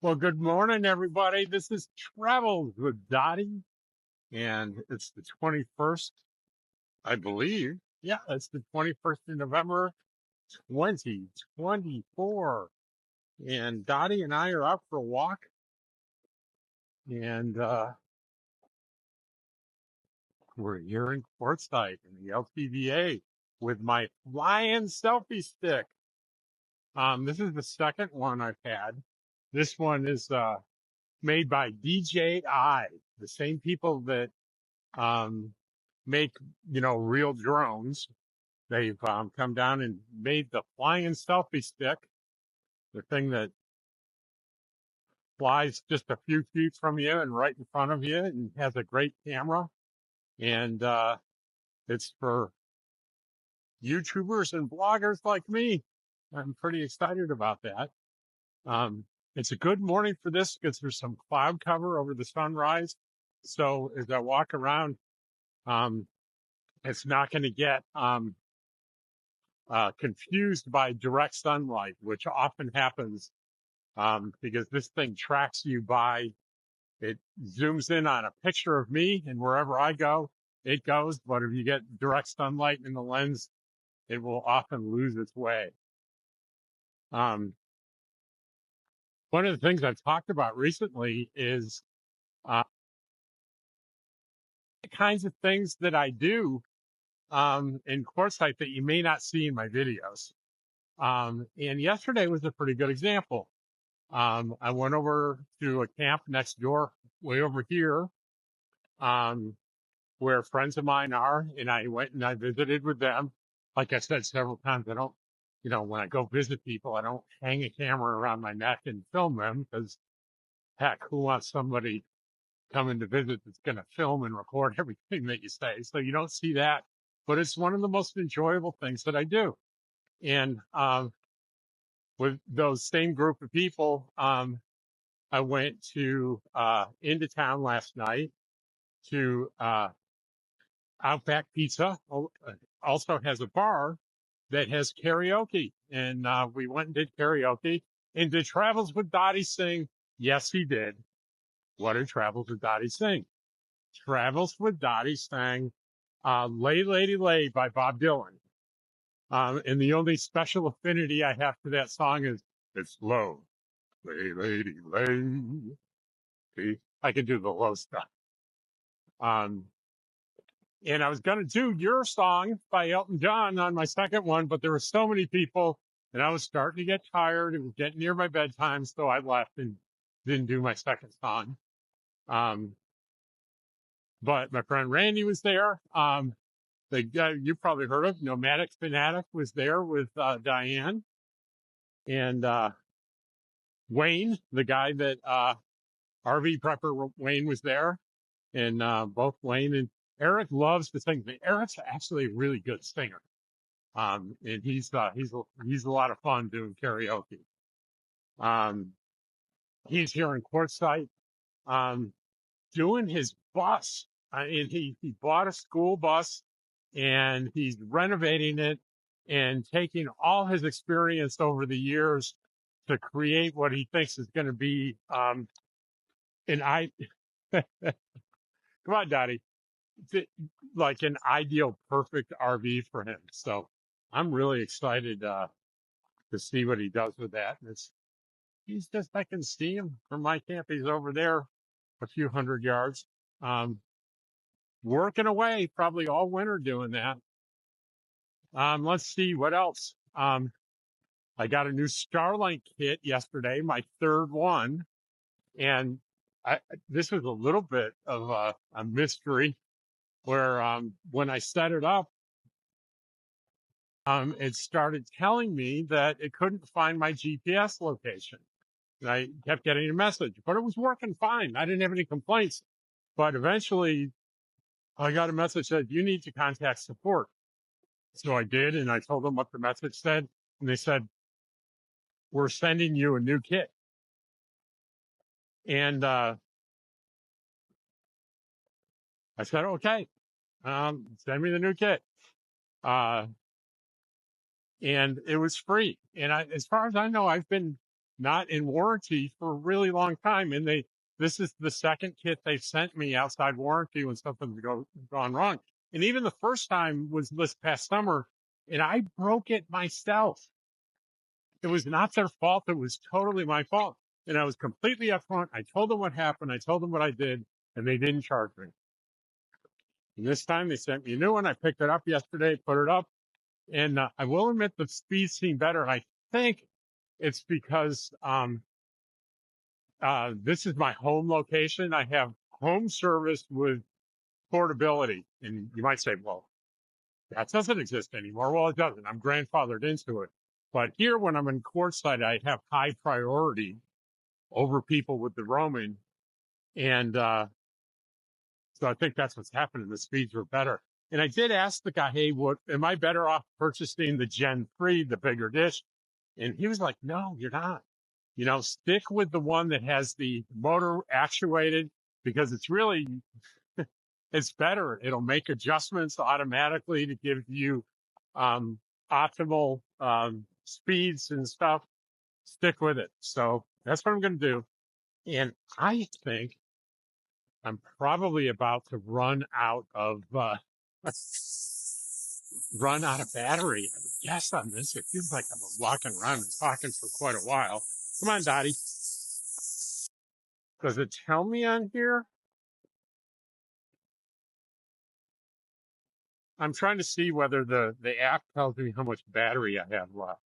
Well, good morning, everybody. This is Travels with Dottie, and it's the 21st, I believe. Yeah, it's the 21st of November, 2024. And Dottie and I are out for a walk, and we're here in QUARTZSITE in the LTVA with my flying selfie stick. This is the second one I've had. This one is made by DJI, the same people that um, make, real drones. They've come down and made the flying selfie stick, the thing that flies just a few feet from you and right in front of you and has a great camera. And it's for YouTubers and bloggers like me. I'm pretty excited about that. Um, it's a good morning for this because there's some cloud cover over the sunrise. So as I walk around, um, it's not going to get confused by direct sunlight, which often happens because this thing tracks you by, it zooms in on a picture of me, and wherever I go, it goes. But if you get direct sunlight in the lens, it will often lose its way. Um, one of the things I've talked about recently is the kinds of things that I do in QuartZSITE that you may not see in my videos. And yesterday was a pretty good example. I went over to a camp next door, way over here, where friends of mine are, and I went and I visited with them. Like I said several times, I don't, when I go visit people, I don't hang a camera around my neck and film them because, heck, who wants somebody coming to visit that's going to film and record everything that you say? So you don't see that, but it's one of the most enjoyable things that I do. And with those same group of people, I went to into town last night to Outback Pizza. Also has a bar that has karaoke, and we went and did karaoke. And did Travels with Dottie sing? Yes, he did. What did Travels with Dottie sing? Travels with Dottie sang "Lay Lady Lay" by Bob Dylan. And the only special affinity I have to that song is it's low. Lay, lady, lay. See, I can do the low stuff. And I was going to do your song by Elton John on my second one, but there were so many people and I was starting to get tired. It was getting near my bedtime. So I left and didn't do my second song. But my friend Randy was there. The guy you probably heard of, Nomadic Fanatic, was there with Diane. And Wayne, the guy that RV Prepper Wayne was there. And both Wayne and Eric loves to sing. Eric's actually a really good singer. And he's a lot of fun doing karaoke. He's here in QuartZSITE, doing his bus. And he bought a school bus and he's renovating it and taking all his experience over the years to create what he thinks is going to be, come on, Dottie, like an ideal, perfect RV for him. So I'm really excited, to see what he does with that. And I can see him from my camp. He's over there a few hundred yards, working away probably all winter doing that. Let's see what else. I got a new Starlink kit yesterday, my third one. And this was a little bit of a mystery where, when I set it up, it started telling me that it couldn't find my GPS location. And I kept getting a message, but it was working fine. I didn't have any complaints. But eventually I got a message that you need to contact support. So I did, and I told them what the message said. And they said, we're sending you a new kit. And I said, okay, send me the new kit. And it was free. And as far as I know, I've been not in warranty for a really long time. And this is the second kit they've sent me outside warranty when something's gone wrong. And even the first time was this past summer, and I broke it myself. It was not their fault. It was totally my fault. And I was completely upfront. I told them what happened. I told them what I did, and they didn't charge me. And this time they sent me a new one. I picked it up yesterday, put it up, and I will admit the speed seemed better. I think it's because this is my home location. I have home service with portability. And you might say, well, that doesn't exist anymore. Well, it doesn't. I'm grandfathered into it. But here, when I'm in QUARTZSITE, I have high priority over people with the roaming. And so I think that's what's happening. The speeds were better. And I did ask the guy, hey, what am I better off purchasing the Gen 3, the bigger dish? And he was like, no, you're not. Stick with the one that has the motor actuated, because it's really, it's better. It'll make adjustments automatically to give you optimal speeds and stuff. Stick with it. So that's what I'm going to do. And I think I'm probably about to run out of battery. I would guess on this. It feels like I'm walking around and talking for quite a while. Come on, Dottie. Does it tell me on here? I'm trying to see whether the app tells me how much battery I have left.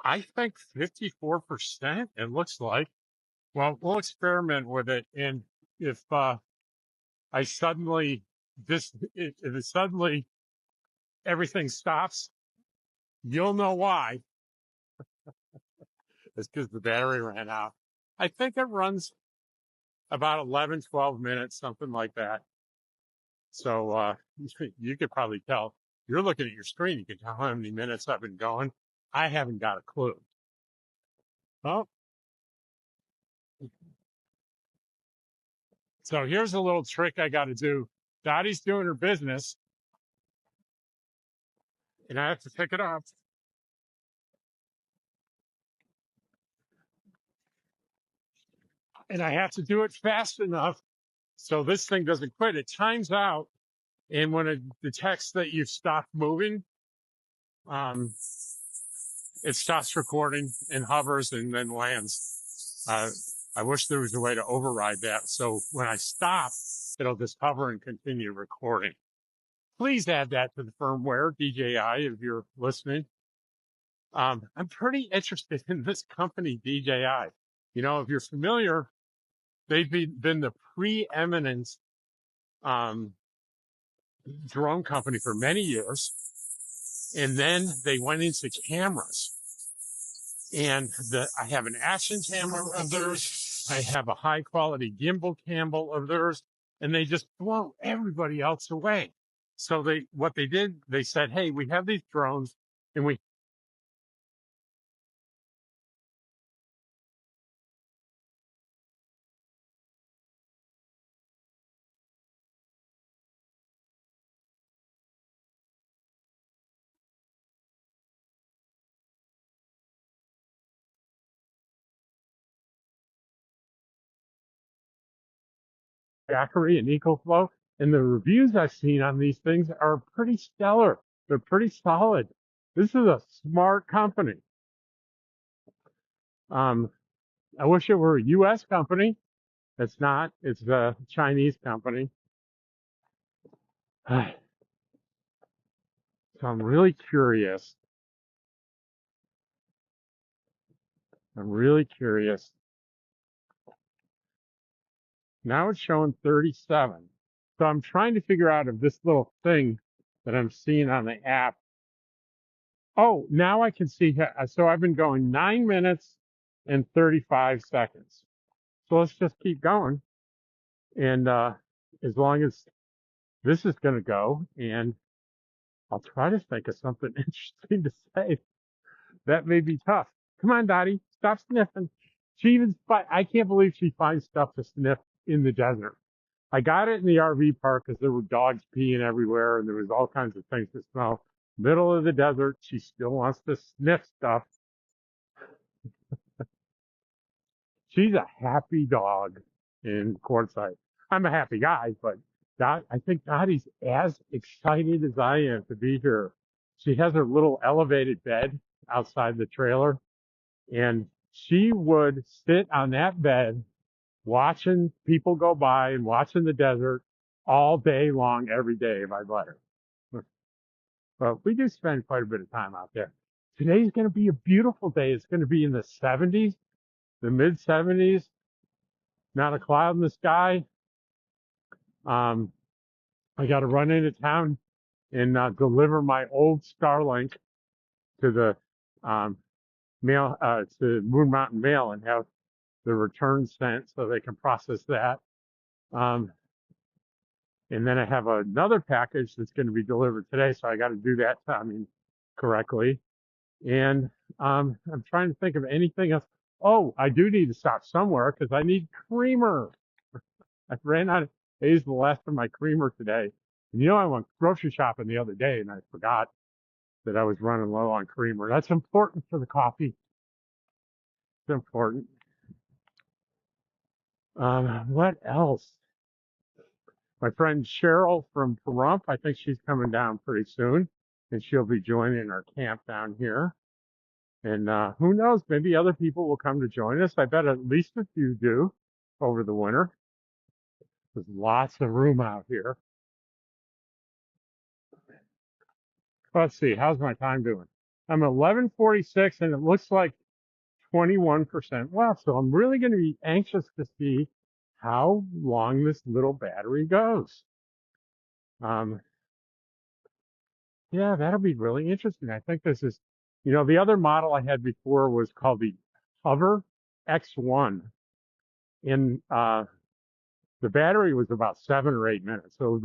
I think 54%, it looks like. Well, we'll experiment with it. And if I suddenly, if it suddenly everything stops, you'll know why. It's because the battery ran out. I think it runs about 11, 12 minutes, something like that. So you could probably tell. You're looking at your screen. You can tell how many minutes I've been going. I haven't got a clue. Oh, so here's a little trick I got to do. Dottie's doing her business, and I have to pick it up. And I have to do it fast enough so this thing doesn't quit. It times out, and when it detects that you've stopped moving, um, it stops recording and hovers and then lands. I wish there was a way to override that. So when I stop, it'll just hover and continue recording. Please add that to the firmware, DJI, if you're listening. I'm pretty interested in this company, DJI. If you're familiar, they've been the preeminent drone company for many years. And then they went into cameras. And I have an action camera of theirs. I have a high quality gimbal camera of theirs, and they just blow everybody else away. So what they did, they said, hey, we have these drones, and we Jackery and EcoFlow, and the reviews I've seen on these things are pretty stellar. They're pretty solid. This is a smart company. I wish it were a U.S. company. It's not. It's a Chinese company. So I'm really curious. I'm really curious. Now it's showing 37. So I'm trying to figure out if this little thing that I'm seeing on the app. Oh, now I can see. So I've been going 9 minutes and 35 seconds. So let's just keep going. And as long as this is going to go, and I'll try to think of something interesting to say. That may be tough. Come on, Dottie, stop sniffing. I can't believe she finds stuff to sniff in the desert. I got it in the RV park because there were dogs peeing everywhere and there was all kinds of things to smell. middle of the desert. She still wants to sniff stuff. She's a happy dog in Quartzsite. I'm a happy guy, but I think Dottie's as excited as I am to be here. She has her little elevated bed outside the trailer, and she would sit on that bed watching people go by and watching the desert all day long, every day if I'd let her. But we do spend quite a bit of time out there. Today's going to be a beautiful day. It's going to be in the 70s, the mid 70s, not a cloud in the sky. I got to run into town and deliver my old Starlink to the mail to Moon Mountain Mail and have the return sent so they can process that. And then I have another package that's going to be delivered today, so I got to do that timing correctly. And I'm trying to think of anything else. Oh, I do need to stop somewhere because I need creamer. I ran out. I used the last of my creamer today. And you know, I went grocery shopping the other day and I forgot that I was running low on creamer. That's important for the coffee. It's important. What else? My friend Cheryl from Pahrump, I think she's coming down pretty soon, and she'll be joining our camp down here. And who knows, maybe other people will come to join us. I bet at least a few do over the winter. There's lots of room out here. Let's see, how's my time doing? I'm 11:46, and it looks like 21% left. So I'm really going to be anxious to see how long this little battery goes. Yeah, that'll be really interesting. I think this is, the other model I had before was called the Hover X1, and the battery was about 7 or 8 minutes. So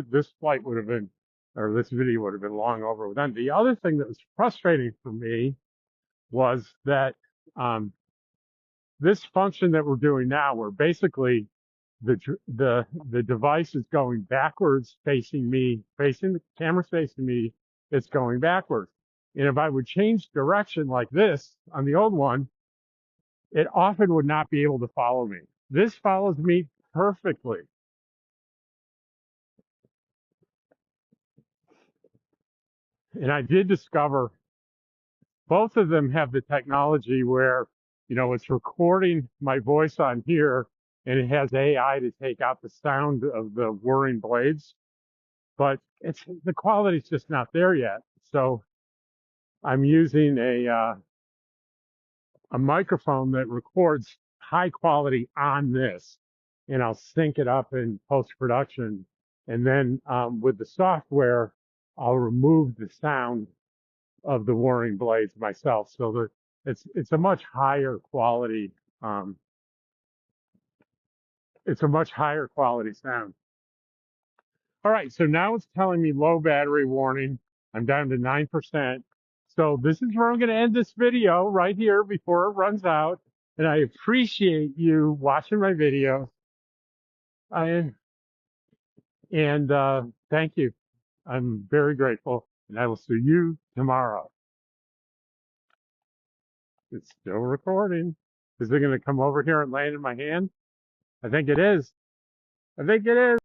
this flight would have been, or this video would have been long over with them. The other thing that was frustrating for me was that this function that we're doing now, where basically the device is going backwards, facing me, facing the camera facing me, it's going backwards. And if I would change direction like this on the old one, it often would not be able to follow me. This follows me perfectly. And I did discover both of them have the technology where, it's recording my voice on here and it has AI to take out the sound of the whirring blades, but the quality's just not there yet. So I'm using a microphone that records high quality on this, and I'll sync it up in post production. And then with the software, I'll remove the sound of the whirring blades myself, so that it's a much higher quality. It's a much higher quality sound. All right, so now it's telling me low battery warning. I'm down to 9%. So this is where I'm going to end this video right here before it runs out. And I appreciate you watching my video. And thank you. I'm very grateful. And I will see you tomorrow. It's still recording. Is it going to come over here and land in my hand? I think it is. I think it is.